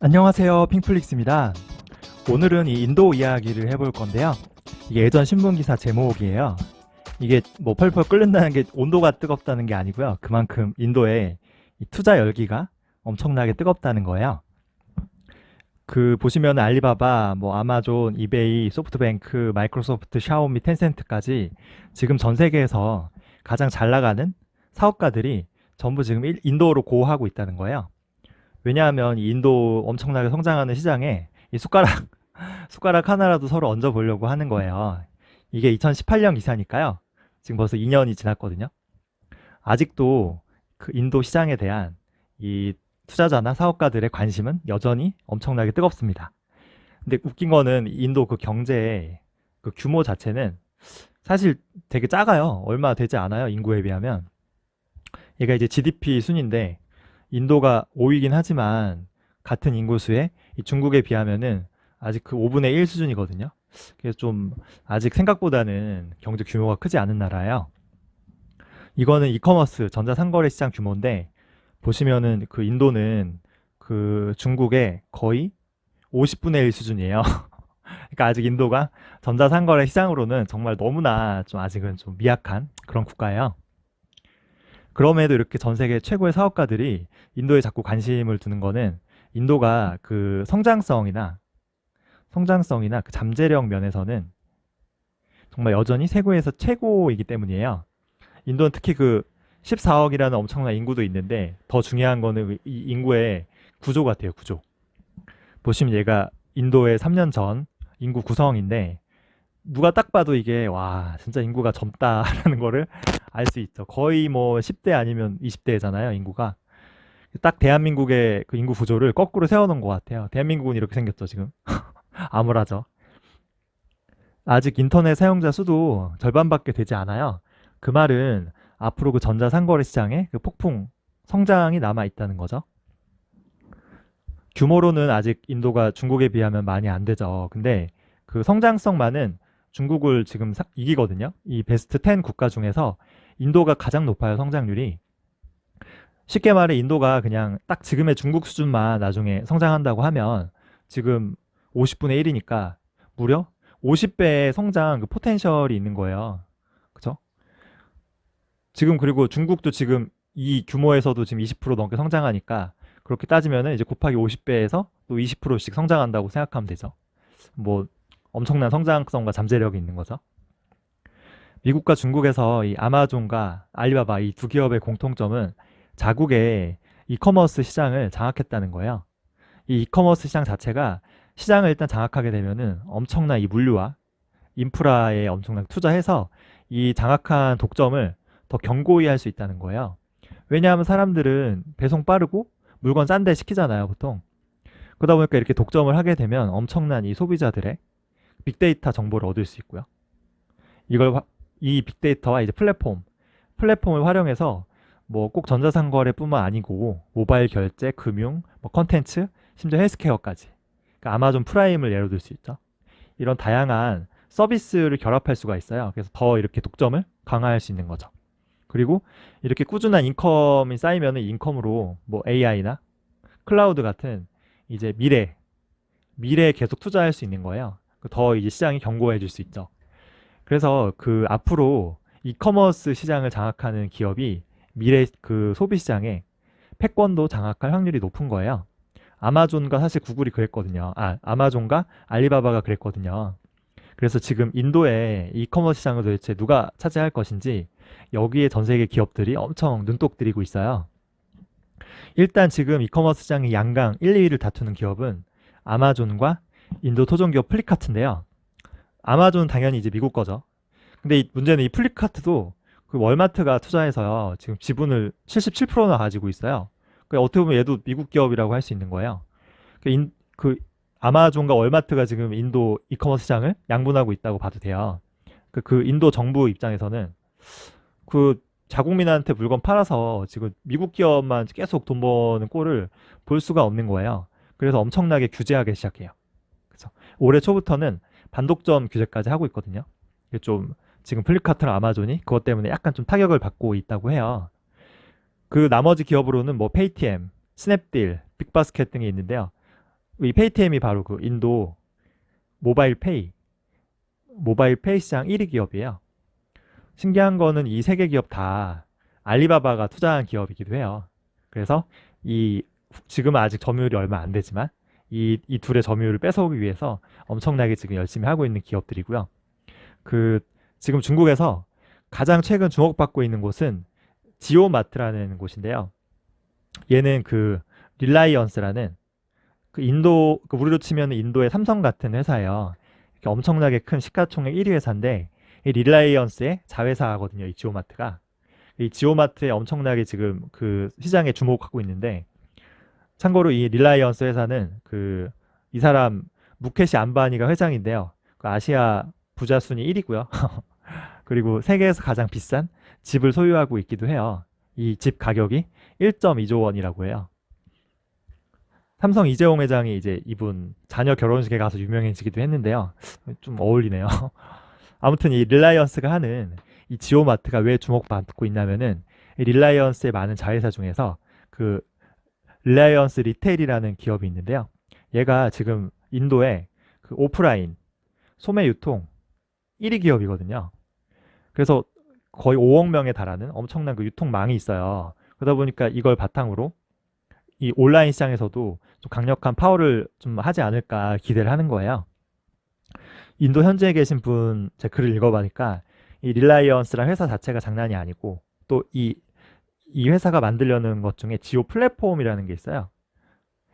안녕하세요, 핑플릭스입니다. 오늘은 이 인도 이야기를 해볼 건데요. 이게 예전 신문기사 제목이에요. 이게 뭐 펄펄 끓는다는 게 온도가 뜨겁다는 게 아니고요. 그만큼 인도의 이 투자 열기가 엄청나게 뜨겁다는 거예요. 그 보시면 알리바바, 뭐 아마존, 이베이, 소프트뱅크, 마이크로소프트, 샤오미, 텐센트까지 지금 전 세계에서 가장 잘 나가는 사업가들이 전부 지금 인도로 고하고 있다는 거예요. 왜냐하면 이 인도 엄청나게 성장하는 시장에 이 숟가락 하나라도 서로 얹어 보려고 하는 거예요. 이게 2018년 기사니까요. 지금 벌써 2년이 지났거든요. 아직도 그 인도 시장에 대한 이 투자자나 사업가들의 관심은 여전히 엄청나게 뜨겁습니다. 근데 웃긴 거는 인도 그 경제의 그 규모 자체는 사실 되게 작아요. 얼마 되지 않아요. 인구에 비하면. 얘가 이제 GDP 순인데 인도가 5위긴 하지만 같은 인구수에 이 중국에 비하면은 아직 그 5분의 1 수준이거든요. 그래서 좀 아직 생각보다는 경제 규모가 크지 않은 나라예요. 이거는 이커머스 전자상거래 시장 규모인데 보시면은 그 인도는 그 중국의 거의 50분의 1 수준이에요. 그러니까 아직 인도가 전자상거래 시장으로는 정말 너무나 좀 아직은 좀 미약한 그런 국가예요. 그럼에도 이렇게 전 세계 최고의 사업가들이 인도에 자꾸 관심을 두는 거는 인도가 그 성장성이나 그 잠재력 면에서는 정말 여전히 세계에서 최고이기 때문이에요. 인도는 특히 그 14억이라는 엄청난 인구도 있는데 더 중요한 거는 이 인구의 구조 같아요, 구조. 보시면 얘가 인도의 3년 전 인구 구성인데 누가 딱 봐도 이게 와 진짜 인구가 젊다라는 거를 알 수 있죠. 거의 뭐 10대 아니면 20대잖아요, 인구가. 딱 대한민국의 그 인구 구조를 거꾸로 세워놓은 것 같아요. 대한민국은 이렇게 생겼죠, 지금. 암울하죠. 아직 인터넷 사용자 수도 절반밖에 되지 않아요. 그 말은 앞으로 그 전자상거래 시장에 그 폭풍 성장이 남아 있다는 거죠. 규모로는 아직 인도가 중국에 비하면 많이 안 되죠. 근데 그 성장성만은 중국을 지금 이기거든요. 이 베스트 10 국가 중에서 인도가 가장 높아요, 성장률이. 쉽게 말해 인도가 그냥 딱 지금의 중국 수준만 나중에 성장한다고 하면 지금 50분의 1이니까 무려 50배의 성장 그 포텐셜이 있는 거예요. 그쵸? 지금 그리고 중국도 지금 이 규모에서도 지금 20% 넘게 성장하니까 그렇게 따지면은 이제 곱하기 50배에서 또 20%씩 성장한다고 생각하면 되죠. 뭐 엄청난 성장성과 잠재력이 있는 거죠. 미국과 중국에서 이 아마존과 알리바바 이 두 기업의 공통점은 자국의 이커머스 시장을 장악했다는 거예요. 이 이커머스 시장 자체가 시장을 일단 장악하게 되면은 엄청난 이 물류와 인프라에 엄청나게 투자해서 이 장악한 독점을 더 견고히 할 수 있다는 거예요. 왜냐하면 사람들은 배송 빠르고 물건 싼데 시키잖아요, 보통. 그러다 보니까 이렇게 독점을 하게 되면 엄청난 이 소비자들의 빅데이터 정보를 얻을 수 있고요. 이걸 이 빅데이터와 이제 플랫폼을 활용해서 뭐 꼭 전자상거래뿐만 아니고 모바일 결제, 금융, 뭐 컨텐츠, 심지어 헬스케어까지. 그러니까 아마존 프라임을 예로 들 수 있죠. 이런 다양한 서비스를 결합할 수가 있어요. 그래서 더 이렇게 독점을 강화할 수 있는 거죠. 그리고 이렇게 꾸준한 인컴이 쌓이면 인컴으로 뭐 AI나 클라우드 같은 이제 미래에 계속 투자할 수 있는 거예요. 더 이제 시장이 견고해질 수 있죠. 그래서 그 앞으로 이커머스 시장을 장악하는 기업이 미래 그 소비 시장에 패권도 장악할 확률이 높은 거예요. 아마존과 사실 구글이 그랬거든요. 아마존과 알리바바가 그랬거든요. 그래서 지금 인도의 이커머스 시장을 도대체 누가 차지할 것인지 여기에 전 세계 기업들이 엄청 눈독 들이고 있어요. 일단 지금 이커머스 시장의 양강 1, 2위를 다투는 기업은 아마존과 인도 토종 기업 플리카트인데요. 아마존은 당연히 이제 미국 거죠. 근데 문제는 이 플리카트도 그 월마트가 투자해서요. 지금 지분을 77%나 가지고 있어요. 어떻게 보면 얘도 미국 기업이라고 할 수 있는 거예요. 그 아마존과 월마트가 지금 인도 이커머스 시장을 양분하고 있다고 봐도 돼요. 그 인도 정부 입장에서는 그 자국민한테 물건 팔아서 지금 미국 기업만 계속 돈 버는 꼴을 볼 수가 없는 거예요. 그래서 엄청나게 규제하기 시작해요. 그래서 올해 초부터는 반독점 규제까지 하고 있거든요. 이게 좀 지금 플리카트랑 아마존이 그것 때문에 약간 좀 타격을 받고 있다고 해요. 그 나머지 기업으로는 뭐 페이티엠, 스냅딜, 빅바스켓 등이 있는데요. 이 페이티엠이 바로 그 인도 모바일 페이, 모바일 페이 시장 1위 기업이에요. 신기한 거는 이 세 개 기업 다 알리바바가 투자한 기업이기도 해요. 그래서 이 지금은 아직 점유율이 얼마 안 되지만 이 둘의 점유율을 뺏어오기 위해서 엄청나게 지금 열심히 하고 있는 기업들이고요. 그 지금 중국에서 가장 최근 주목받고 있는 곳은 지오마트라는 곳인데요. 얘는 그 릴라이언스라는 그 인도 그 우리로 치면 인도의 삼성 같은 회사예요. 이렇게 엄청나게 큰 시가총액 1위 회사인데 이 릴라이언스의 자회사거든요. 이 지오마트가. 이 지오마트에 엄청나게 지금 그 시장에 주목하고 있는데 참고로 이 릴라이언스 회사는 그 이 사람 무케시 안바니가 회장인데요. 그 아시아 부자 순위 1위고요. 그리고 세계에서 가장 비싼 집을 소유하고 있기도 해요. 이 집 가격이 1.2조 원이라고 해요. 삼성 이재용 회장이 이제 이분 자녀 결혼식에 가서 유명해지기도 했는데요. 좀 어울리네요. 아무튼 이 릴라이언스가 하는 이 지오마트가 왜 주목받고 있냐면은 이 릴라이언스의 많은 자회사 중에서 그 릴라이언스 리테일이라는 기업이 있는데요. 얘가 지금 인도의 그 오프라인 소매 유통 1위 기업이거든요. 그래서 거의 5억 명에 달하는 엄청난 그 유통망이 있어요. 그러다 보니까 이걸 바탕으로 이 온라인 시장에서도 좀 강력한 파워를 좀 하지 않을까 기대를 하는 거예요. 인도 현지에 계신 분 제 글을 읽어보니까 이 릴라이언스란 회사 자체가 장난이 아니고 또 이 회사가 만들려는 것 중에 지오 플랫폼이라는 게 있어요.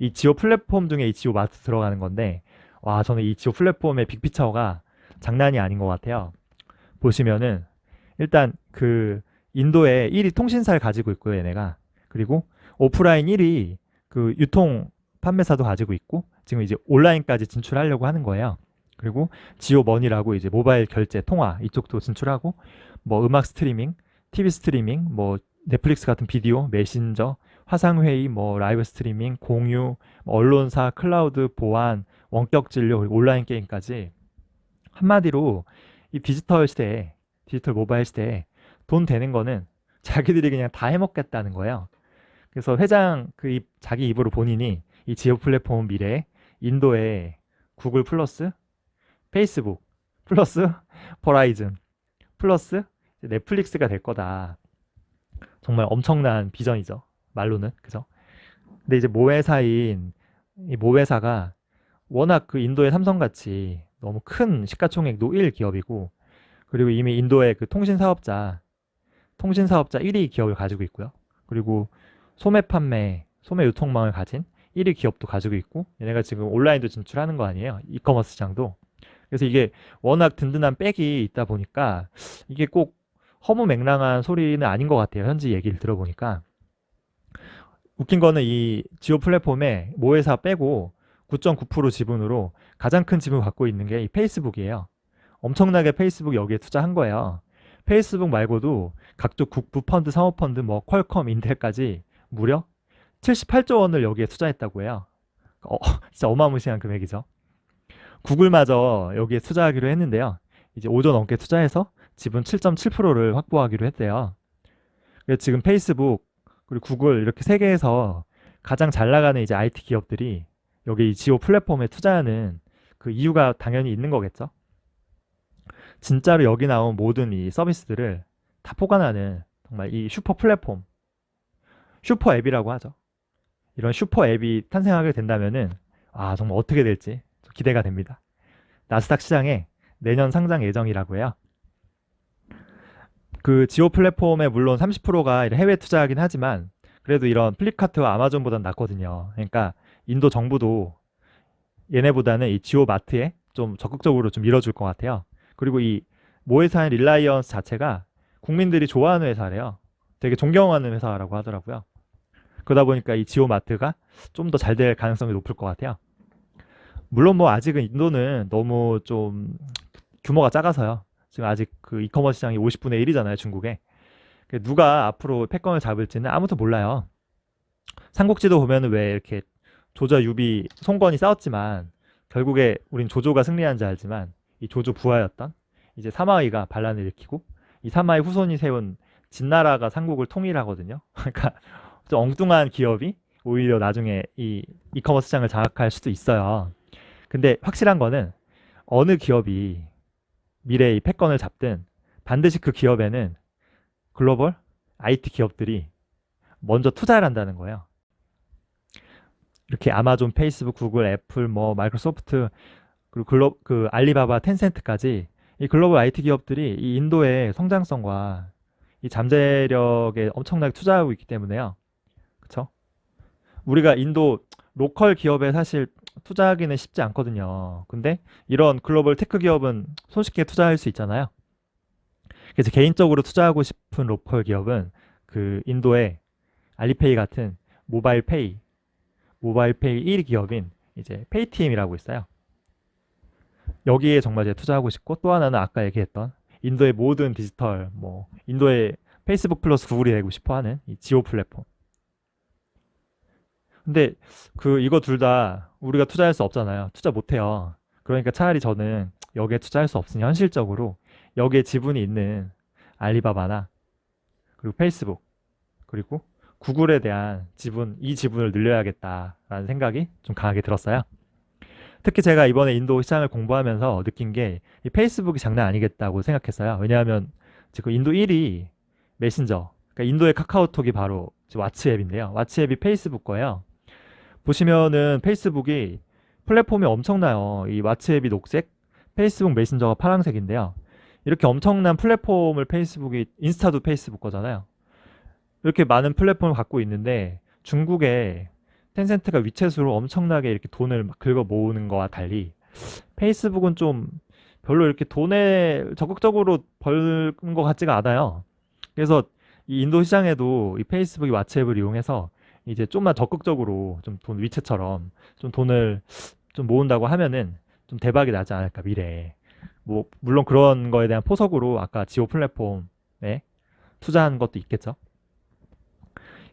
이 지오 플랫폼 중에 이 지오 마트 들어가는 건데 와 저는 이 지오 플랫폼의 빅피처가 장난이 아닌 것 같아요. 보시면은 일단 그 인도에 1위 통신사를 가지고 있고요, 얘네가. 그리고 오프라인 1위 그 유통 판매사도 가지고 있고 지금 이제 온라인까지 진출하려고 하는 거예요. 그리고 지오머니라고 이제 모바일 결제 통화 이쪽도 진출하고 뭐 음악 스트리밍, TV 스트리밍, 뭐 넷플릭스 같은 비디오, 메신저, 화상회의, 뭐 라이브 스트리밍, 공유, 뭐 언론사, 클라우드 보안, 원격 진료, 그리고 온라인 게임까지 한마디로 이 디지털 시대에 디지털 모바일 시대에 돈 되는 거는 자기들이 그냥 다 해먹겠다는 거예요. 그래서 회장 자기 입으로 본인이 이 지오 플랫폼 미래에 인도에 구글 플러스, 페이스북 플러스, 버라이즌 플러스 넷플릭스가 될 거다. 정말 엄청난 비전이죠. 말로는 그죠? 근데 이제 모회사인 이 모회사가 워낙 그 인도의 삼성같이 너무 큰 시가총액 노일 기업이고 그리고 이미 인도의 그 통신사업자 1위 기업을 가지고 있고요. 그리고 소매 판매, 소매 유통망을 가진 1위 기업도 가지고 있고 얘네가 지금 온라인도 진출하는 거 아니에요. 이커머스 시장도. 그래서 이게 워낙 든든한 백이 있다 보니까 이게 꼭 허무맹랑한 소리는 아닌 것 같아요. 현지 얘기를 들어보니까. 웃긴 거는 이 지오 플랫폼에 모회사 빼고 9.9% 지분으로 가장 큰 지분을 갖고 있는 게 이 페이스북이에요. 엄청나게 페이스북 여기에 투자한 거예요. 페이스북 말고도 각종 국부 펀드, 사모펀드, 뭐 퀄컴, 인텔까지 무려 78조 원을 여기에 투자했다고 해요. 진짜 어마무시한 금액이죠. 구글마저 여기에 투자하기로 했는데요. 이제 5조 넘게 투자해서 지분 7.7%를 확보하기로 했대요. 그래서 지금 페이스북 그리고 구글 이렇게 세계에서 가장 잘 나가는 이제 IT 기업들이 여기 이 지오 플랫폼에 투자하는 그 이유가 당연히 있는 거겠죠. 진짜로 여기 나온 모든 이 서비스들을 다 포괄하는 정말 이 슈퍼 플랫폼, 슈퍼 앱이라고 하죠. 이런 슈퍼 앱이 탄생하게 된다면은 정말 어떻게 될지 기대가 됩니다. 나스닥 시장에 내년 상장 예정이라고 해요. 그 지오 플랫폼에 물론 30%가 해외 투자하긴 하지만 그래도 이런 플립카트와 아마존보다는 낫거든요. 그러니까 인도 정부도 얘네보다는 이 지오 마트에 좀 적극적으로 좀 밀어줄 것 같아요. 그리고 이 모회사인 릴라이언스 자체가 국민들이 좋아하는 회사래요. 되게 존경하는 회사라고 하더라고요. 그러다 보니까 이 지오 마트가 좀 더 잘 될 가능성이 높을 것 같아요. 물론 뭐 아직은 인도는 너무 좀 규모가 작아서요. 지금 아직 그 이커머스 시장이 50분의 1이잖아요, 중국에. 누가 앞으로 패권을 잡을지는 아무도 몰라요. 삼국지도 보면은 왜 이렇게 조조, 유비, 송건이 싸웠지만 결국에 우린 조조가 승리한 줄 알지만 이 조조 부하였던 이제 사마의가 반란을 일으키고 이 사마의 후손이 세운 진나라가 삼국을 통일하거든요. 그러니까 좀 엉뚱한 기업이 오히려 나중에 이 이커머스 시장을 장악할 수도 있어요. 근데 확실한 거는 어느 기업이 미래의 이 패권을 잡든 반드시 그 기업에는 글로벌 IT 기업들이 먼저 투자를 한다는 거예요. 이렇게 아마존, 페이스북, 구글, 애플, 뭐 마이크로소프트 그리고 그 알리바바, 텐센트까지 이 글로벌 IT 기업들이 이 인도의 성장성과 이 잠재력에 엄청나게 투자하고 있기 때문에요. 그쵸? 우리가 인도 로컬 기업에 사실 투자하기는 쉽지 않거든요. 근데 이런 글로벌 테크 기업은 손쉽게 투자할 수 있잖아요. 그래서 개인적으로 투자하고 싶은 로컬 기업은 그 인도의 알리페이 같은 모바일 페이 1위 기업인 이제 페이티엠이라고 있어요. 여기에 정말 제가 투자하고 싶고 또 하나는 아까 얘기했던 인도의 모든 디지털 뭐 인도의 페이스북 플러스 구글이 되고 싶어 하는 이 지오 플랫폼. 근데 그 이거 둘 다 우리가 투자할 수 없잖아요. 투자 못 해요. 그러니까 차라리 저는 여기에 투자할 수 없으니 현실적으로 여기에 지분이 있는 알리바바나 그리고 페이스북 그리고 구글에 대한 이 지분을 늘려야겠다라는 생각이 좀 강하게 들었어요. 특히 제가 이번에 인도 시장을 공부하면서 느낀 게 이 페이스북이 장난 아니겠다고 생각했어요. 왜냐하면 지금 인도 1위 메신저, 그러니까 인도의 카카오톡이 바로 왓츠앱인데요. 왓츠앱이 페이스북 거예요. 보시면은 페이스북이 플랫폼이 엄청나요. 이 왓츠앱이 녹색, 페이스북 메신저가 파란색인데요. 이렇게 엄청난 플랫폼을 인스타도 페이스북 거잖아요. 이렇게 많은 플랫폼을 갖고 있는데 중국에 텐센트가 위챗으로 엄청나게 이렇게 돈을 막 긁어 모으는 거와 달리 페이스북은 좀 별로 이렇게 돈에 적극적으로 버는 것 같지가 않아요. 그래서 이 인도 시장에도 이 페이스북이 왓츠앱을 이용해서 이제 좀만 적극적으로 좀 위챗처럼 좀 돈을 좀 모은다고 하면은 좀 대박이 나지 않을까 미래에. 뭐 물론 그런 거에 대한 포석으로 아까 지오 플랫폼에 투자한 것도 있겠죠.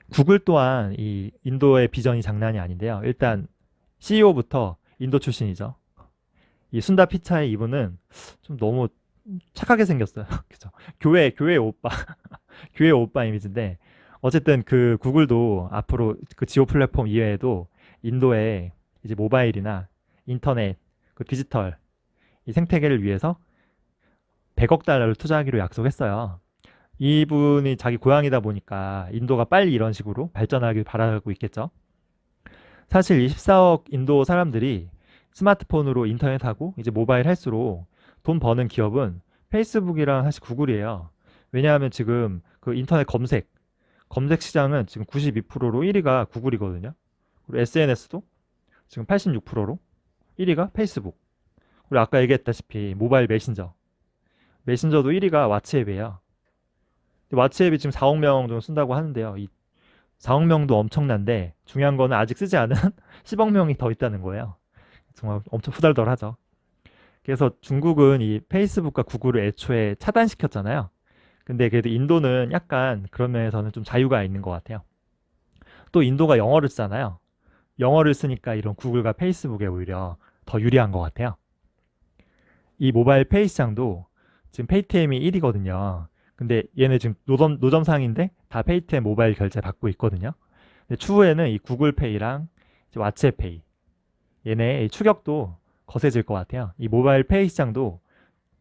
구글 또한 이 인도의 비전이 장난이 아닌데요. 일단 CEO부터 인도 출신이죠. 이 순다 피차이 이분은 좀 너무 착하게 생겼어요. 그죠? 교회 오빠, 교회 오빠 이미지인데 어쨌든 그 구글도 앞으로 그 지오 플랫폼 이외에도 인도의 이제 모바일이나 인터넷, 그 디지털 이 생태계를 위해서 100억 달러를 투자하기로 약속했어요. 이분이 자기 고향이다 보니까 인도가 빨리 이런 식으로 발전하길 바라고 있겠죠. 사실 24억 인도 사람들이 스마트폰으로 인터넷하고 이제 모바일 할수록 돈 버는 기업은 페이스북이랑 사실 구글이에요. 왜냐하면 지금 그 인터넷 검색 시장은 지금 92%로 1위가 구글이거든요. 그리고 SNS도 지금 86%로 1위가 페이스북. 그리고 아까 얘기했다시피 모바일 메신저도 1위가 왓츠앱이에요. 왓츠앱이 지금 4억 명 정도 쓴다고 하는데요. 이 4억 명도 엄청난데 중요한 거는 아직 쓰지 않은 10억 명이 더 있다는 거예요. 정말 엄청 후덜덜하죠. 그래서 중국은 이 페이스북과 구글을 애초에 차단시켰잖아요. 근데 그래도 인도는 약간 그런 면에서는 좀 자유가 있는 것 같아요. 또 인도가 영어를 쓰잖아요. 영어를 쓰니까 이런 구글과 페이스북에 오히려 더 유리한 것 같아요. 이 모바일 페이 시장도 지금 페이티엠이 1위거든요. 근데 얘네 지금 노점상인데 다 페이티엠 모바일 결제 받고 있거든요. 근데 추후에는 이 구글페이랑 왓츠앱페이 얘네 추격도 거세질 것 같아요. 이 모바일 페이 시장도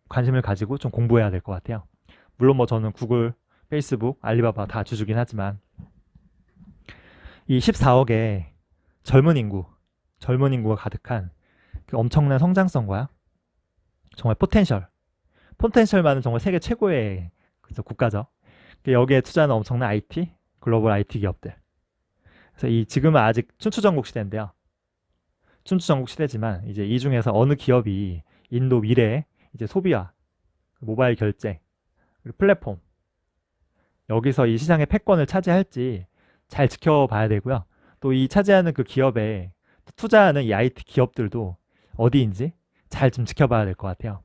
관심을 가지고 좀 공부해야 될 것 같아요. 물론 뭐 저는 구글, 페이스북, 알리바바 다 주주긴 하지만 이 14억의 젊은 인구가 가득한 그 엄청난 성장성과 정말 포텐셜만은 정말 세계 최고의 그죠, 국가죠. 여기에 투자하는 엄청난 글로벌 IT 기업들. 그래서 이 지금은 아직 춘추전국 시대인데요. 춘추전국 시대지만 이제 이 중에서 어느 기업이 인도 미래에 이제 소비와 모바일 결제, 그리고 플랫폼 여기서 이 시장의 패권을 차지할지 잘 지켜봐야 되고요. 또 이 차지하는 그 기업에 투자하는 이 IT 기업들도 어디인지 잘 좀 지켜봐야 될 것 같아요.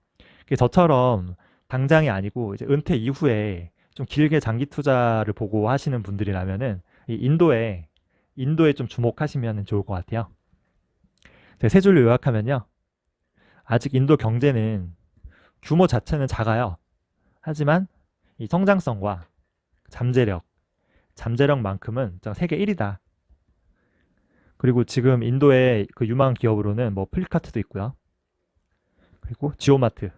저처럼 당장이 아니고 이제 은퇴 이후에 좀 길게 장기 투자를 보고 하시는 분들이라면은 이 인도에 좀 주목하시면 좋을 것 같아요. 제가 세 줄로 요약하면요. 아직 인도 경제는 규모 자체는 작아요. 하지만 이 성장성과 잠재력만큼은 세계 1위다. 그리고 지금 인도의 그 유망 기업으로는 뭐 플리카트도 있고요. 그리고 지오마트,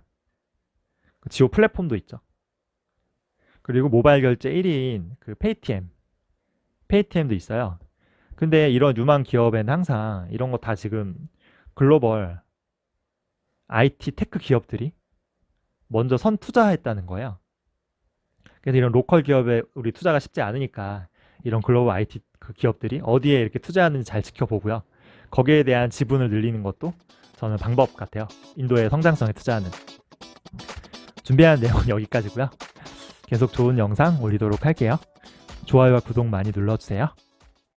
그 지오 플랫폼도 있죠. 그리고 모바일 결제 1위인 그 페이티엠도 있어요. 근데 이런 유망 기업에는 항상 이런 거 다 지금 글로벌 IT 테크 기업들이 먼저 선 투자했다는 거예요. 그래서 이런 로컬 기업에 우리 투자가 쉽지 않으니까 이런 글로벌 IT 그 기업들이 어디에 이렇게 투자하는지 잘 지켜보고요. 거기에 대한 지분을 늘리는 것도 저는 방법 같아요. 인도의 성장성에 투자하는. 준비한 내용은 여기까지고요. 계속 좋은 영상 올리도록 할게요. 좋아요와 구독 많이 눌러주세요.